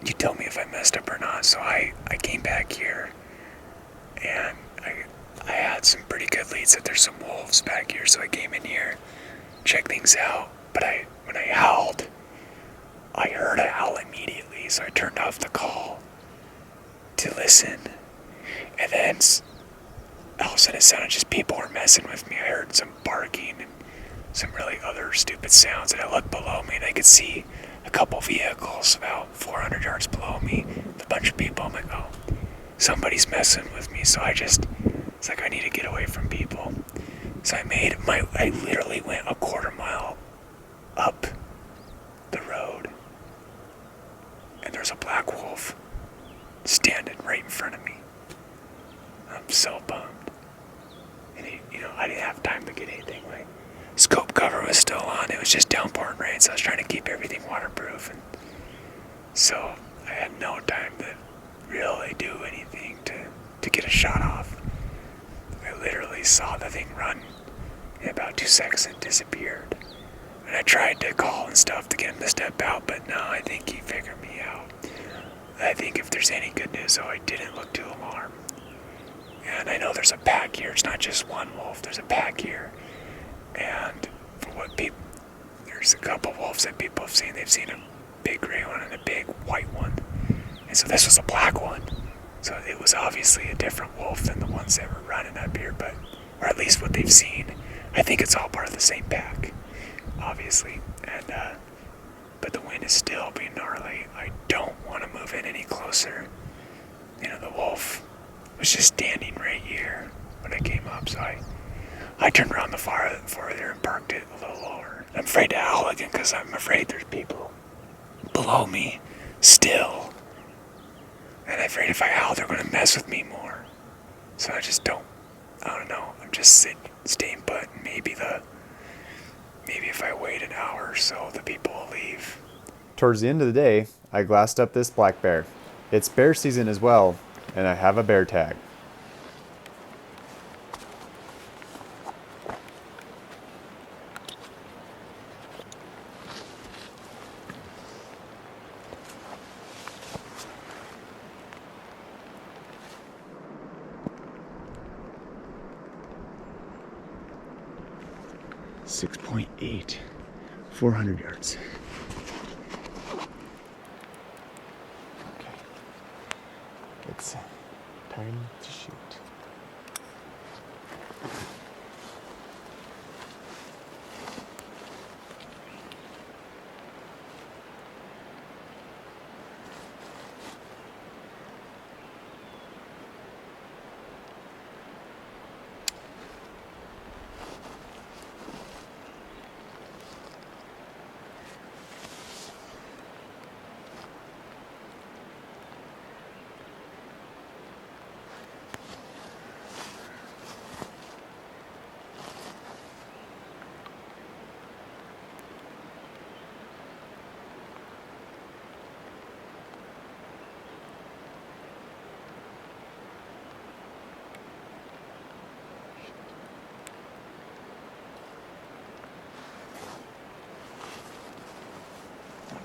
you tell me if I messed up or not. So I came back here, and I had some pretty good leads that there's some wolves back here. So I came in here, checked things out. But when I howled, I heard a howl immediately. So I turned off the call to listen, and then all of a sudden it sounded just people were messing with me. I heard some barking and some really other stupid sounds, and I looked below me and I could see a couple vehicles about 400 yards below me, with a bunch of people. I'm like, oh, somebody's messing with me. So it's like I need to get away from people. So I literally went a quarter mile up the road, and there's a black wolf standing right in front of me. I'm so bummed. And I didn't have time to get anything. Like, scope cover was still on. It was just downpouring rain, so I was trying to keep everything waterproof. And so I had no time to really do anything to get a shot off. I literally saw the thing run in about 2 seconds and disappeared. And I tried to call and stuff to get him to step out, but no, I think he figured me out. I think if there's any good news, though, I didn't look too alarmed. And I know there's a pack here. It's not just one wolf. There's a pack here. And for what there's a couple wolves that people have seen. They've seen a big gray one and a big white one. And so this was a black one. So it was obviously a different wolf than the ones that were running up here, or at least what they've seen. I think it's all part of the same pack, obviously. But the wind is still being gnarly. I don't want to move in any closer. The wolf was just standing right here when I came up, so I turned around the farther and parked it a little lower. I'm afraid to howl again because I'm afraid there's people below me still. And I'm afraid if I howl, they're going to mess with me more. So I don't know. I'm just staying put. Maybe if I wait an hour or so, the people will leave. Towards the end of the day, I glassed up this black bear. It's bear season as well, and I have a bear tag. .8, 400 yards. Okay. It's time to shoot.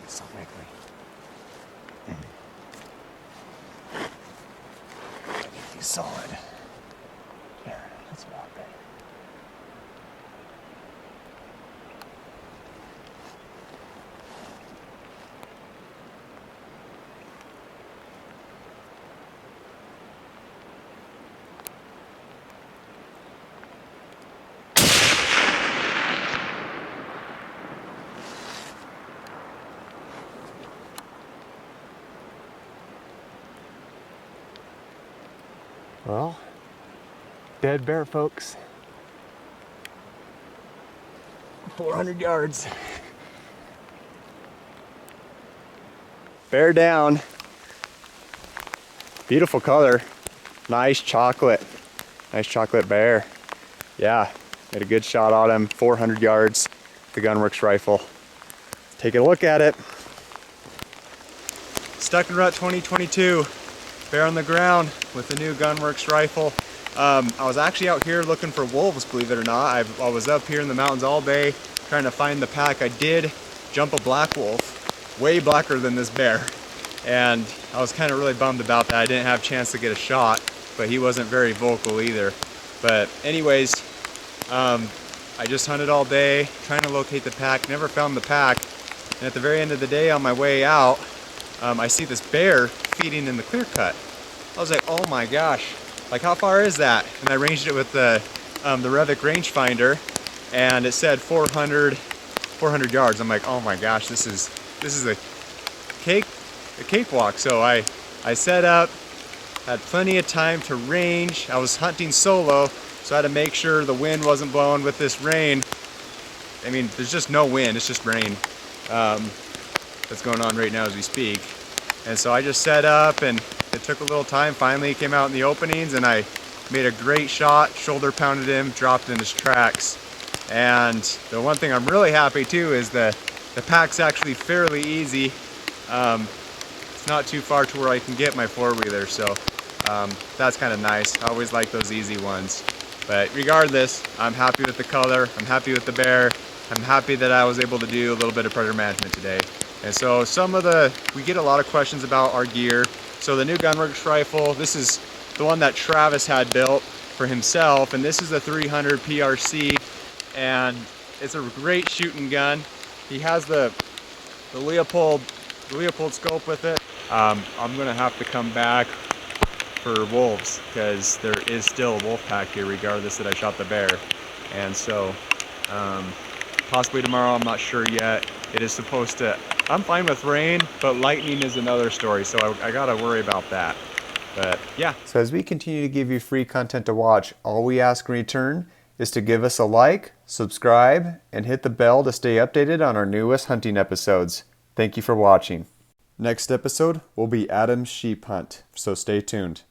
So quickly. I need these solid. Here, let's walk there. Well, dead bear, folks. 400 yards. Bear down. Beautiful color. Nice chocolate. Nice chocolate bear. Yeah, made a good shot on him. 400 yards. The Gunwerks rifle. Take a look at it. Stuck in Rut 2022. Bear on the ground with the new Gunwerks rifle. I was actually out here looking for wolves, believe it or not. I was up here in the mountains all day trying to find the pack. I did jump a black wolf, way blacker than this bear. and I was kind of really bummed about that. I didn't have a chance to get a shot, but he wasn't very vocal either. But anyways, I just hunted all day trying to locate the pack, never found the pack, and at the very end of the day on my way out, I see this bear feeding in the clear cut. I was like, oh my gosh, like how far is that? And I ranged it with the Revic rangefinder, and it said 400 yards. I'm like, oh my gosh, this is a cakewalk. So I set up, had plenty of time to range. I was hunting solo, so I had to make sure the wind wasn't blowing with this rain. I mean, there's just no wind, it's just rain that's going on right now as we speak. And so I just set up, and it took a little time. Finally he came out in the openings, and I made a great shot, shoulder pounded him, dropped in his tracks. And the one thing I'm really happy too is the pack's actually fairly easy. It's not too far to where I can get my four-wheeler, so that's kind of nice. I always like those easy ones. But regardless, I'm happy with the color, I'm happy with the bear, I'm happy that I was able to do a little bit of predator management today. And so we get a lot of questions about our gear. So the new Gunwerks rifle, this is the one that Travis had built for himself, and this is a 300 PRC, and it's a great shooting gun. He has the Leopold scope with it. I'm gonna have to come back for wolves because there is still a wolf pack here regardless that I shot the bear. And so possibly tomorrow, I'm not sure yet. It is supposed to, I'm fine with rain, but lightning is another story, so I gotta worry about that. But yeah. So as we continue to give you free content to watch, all we ask in return is to give us a like, subscribe, and hit the bell to stay updated on our newest hunting episodes. Thank you for watching. Next episode will be Adam's sheep hunt, so stay tuned.